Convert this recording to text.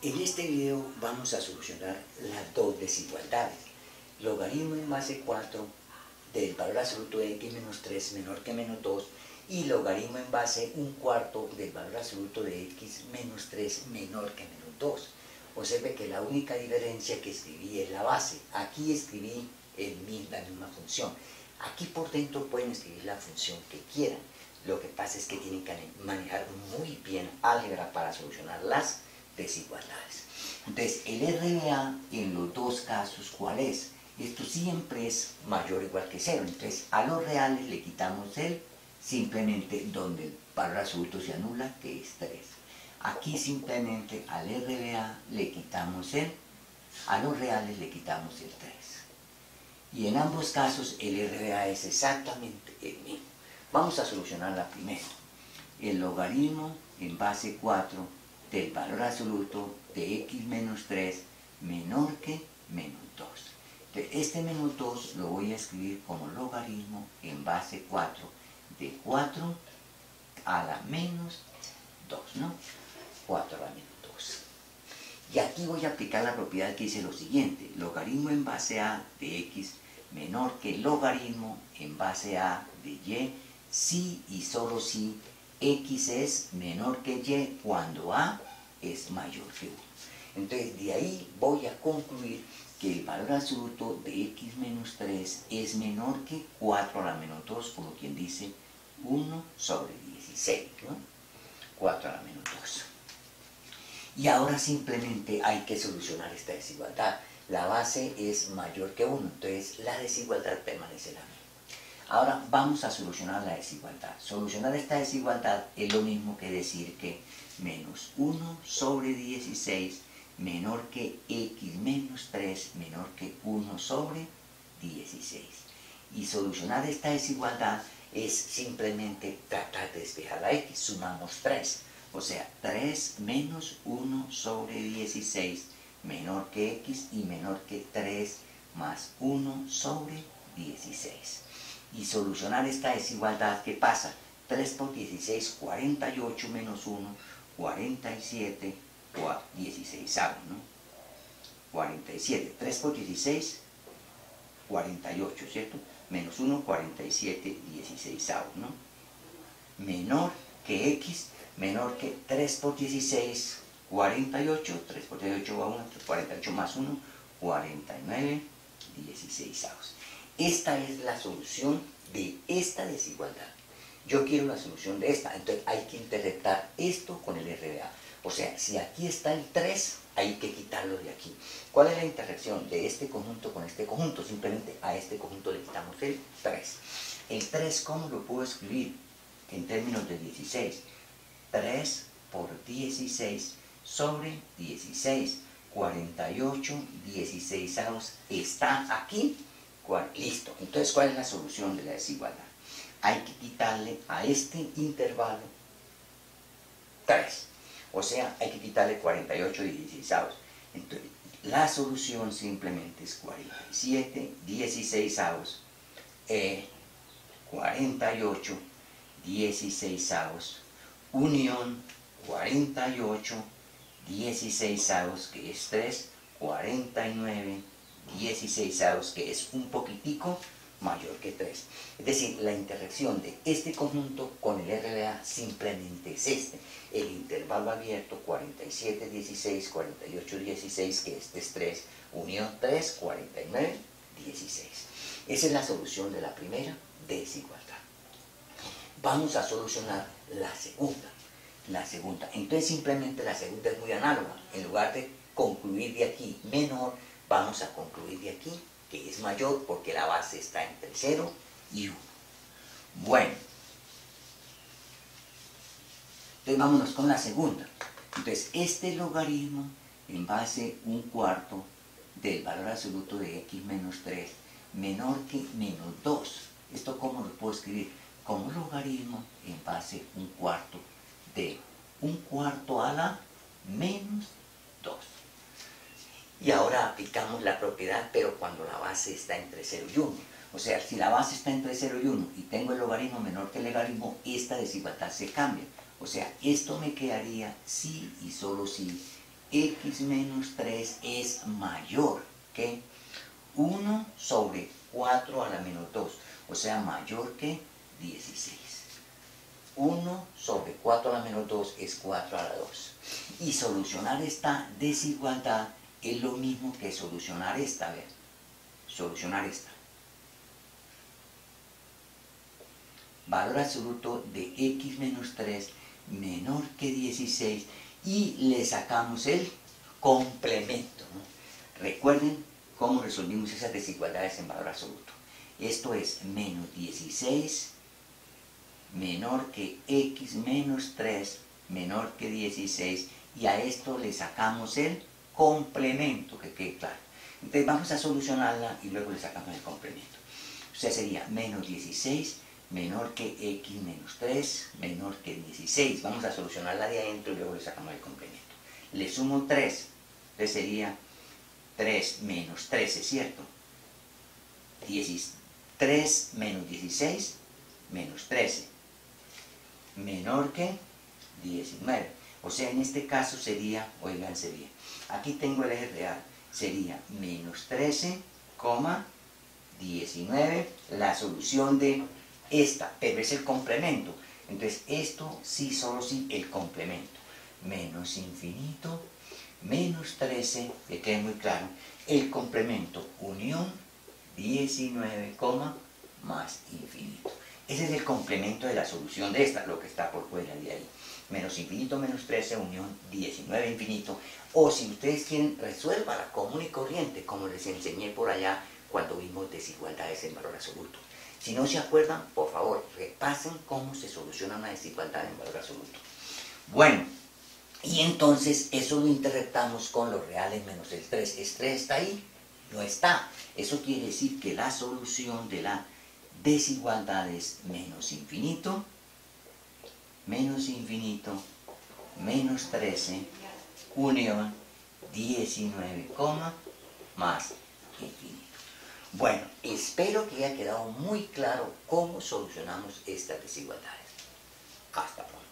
En este video vamos a solucionar las dos desigualdades. Logaritmo en base 4 del valor absoluto de x menos 3 menor que menos 2 y logaritmo en base 1/4 del valor absoluto de x menos 3 menor que menos 2. Observe que la única diferencia que escribí es la base. Aquí escribí la misma función. Aquí por dentro pueden escribir la función que quieran. Lo que pasa es que tienen que manejar muy bien álgebra para solucionar las desigualdades. Entonces, el RBA en los dos casos, ¿cuál es? Esto siempre es mayor o igual que 0. Entonces, a los reales le quitamos el, simplemente donde el valor absoluto se anula, que es 3. Aquí simplemente al RBA le quitamos el, a los reales le quitamos el 3. Y en ambos casos el RBA es exactamente el mismo. Vamos a solucionar la primera. El logaritmo en base 4 del valor absoluto de x menos 3 menor que menos 2. Entonces, este menos 2 lo voy a escribir como logaritmo en base 4 de 4 a la menos 2, ¿no? 4 a la menos 2. Y aquí voy a aplicar la propiedad que dice lo siguiente: logaritmo en base a de x menor que logaritmo en base a de y, si y solo si x es menor que y cuando a es mayor que 1. Entonces, de ahí voy a concluir que el valor absoluto de x menos 3 es menor que 4 a la menos 2, como quien dice 1 sobre 16, ¿no? 4 a la menos 2. Y ahora simplemente hay que solucionar esta desigualdad. La base es mayor que 1, entonces la desigualdad permanece la misma. Ahora vamos a solucionar la desigualdad. Solucionar esta desigualdad es lo mismo que decir que menos 1 sobre 16 menor que x menos 3 menor que 1 sobre 16. Y solucionar esta desigualdad es simplemente tratar de despejar la x. Sumamos 3. O sea, 3 menos 1 sobre 16 menor que x y menor que 3 más 1 sobre 16. Y solucionar esta desigualdad, ¿qué pasa? 3 por 16, 48 menos 1, 47, 16, ¿no? 47, 3 por 16, 48, ¿cierto? Menos 1, 47, 16, ¿no? Menor que x, menor que 3 por 16, 48, 3 por 48 va 1, 48 más 1, 49, 16. Esta es la solución de esta desigualdad. Yo quiero la solución de esta, entonces hay que interpretar esto con el RBA. O sea, si aquí está el 3, hay que quitarlo de aquí. ¿Cuál es la intersección de este conjunto con este conjunto? Simplemente a este conjunto le quitamos el 3. El 3, ¿cómo lo puedo escribir? En términos de 16. 3 por 16 sobre 16. 48, 16 está aquí. Listo. Entonces, ¿cuál es la solución de la desigualdad? Hay que quitarle a este intervalo 3. O sea, hay que quitarle 48 16. Entonces, la solución simplemente es 47 16, 48 16, unión 48 16, que es 3, 49 16, que es un poquitico mayor que 3. Es decir, la interacción de este conjunto con el RBA simplemente es este. El intervalo abierto 47, 16, 48, 16, que este es 3, unión 3, 49, 16. Esa es la solución de la primera desigualdad. Vamos a solucionar la segunda. Entonces simplemente la segunda es muy análoga. En lugar de concluir de aquí menor, vamos a concluir de aquí que es mayor porque la base está entre 0 y 1. Bueno, entonces vámonos con la segunda. Entonces este logaritmo en base 1/4 del valor absoluto de x menos 3 menor que menos 2. ¿Esto cómo lo puedo escribir? Como logaritmo en base 1/4 de 1/4 a la menos 2. Y ahora aplicamos la propiedad, pero cuando la base está entre 0 y 1. O sea, si la base está entre 0 y 1 y tengo el logaritmo menor que el logaritmo, esta desigualdad se cambia. O sea, esto me quedaría si y solo si x menos 3 es mayor que 1 sobre 4 a la menos 2, o sea, mayor que 16. 1 sobre 4 a la menos 2 es 4 a la 2. Y solucionar esta desigualdad es lo mismo que solucionar esta, a ver, solucionar esta. Valor absoluto de x menos 3 menor que 16 y le sacamos el complemento, ¿no? Recuerden cómo resolvimos esas desigualdades en valor absoluto. Esto es menos 16 menor que x menos 3 menor que 16 y a esto le sacamos el complemento, que quede claro. Entonces vamos a solucionarla y luego le sacamos el complemento. O sea, sería menos 16 menor que x menos 3 menor que 16. Vamos a solucionarla de adentro y luego le sacamos el complemento. Le sumo 3, entonces sería 3 menos 13, ¿cierto? 3 menos 16 menos 13 menor que 19. O sea, en este caso sería, oíganse bien, aquí tengo el eje real, sería menos 13, 19, la solución de esta, pero es el complemento. Entonces, esto sí, solo sí, el complemento. Menos infinito, menos 13, que quede muy claro, el complemento, unión 19, más infinito. Ese es el complemento de la solución de esta, lo que está por fuera de ahí. Menos infinito, menos 13, unión 19, infinito. O si ustedes quieren, resuélvala común y corriente, como les enseñé por allá cuando vimos desigualdades en valor absoluto. Si no se acuerdan, por favor, repasen cómo se soluciona una desigualdad en valor absoluto. Bueno, y entonces eso lo interpretamos con los reales menos el 3. ¿El 3 está ahí? No está. Eso quiere decir que la solución de la desigualdad es menos infinito, menos 13, unión 19, más infinito. Bueno, espero que haya quedado muy claro cómo solucionamos estas desigualdades. Hasta pronto.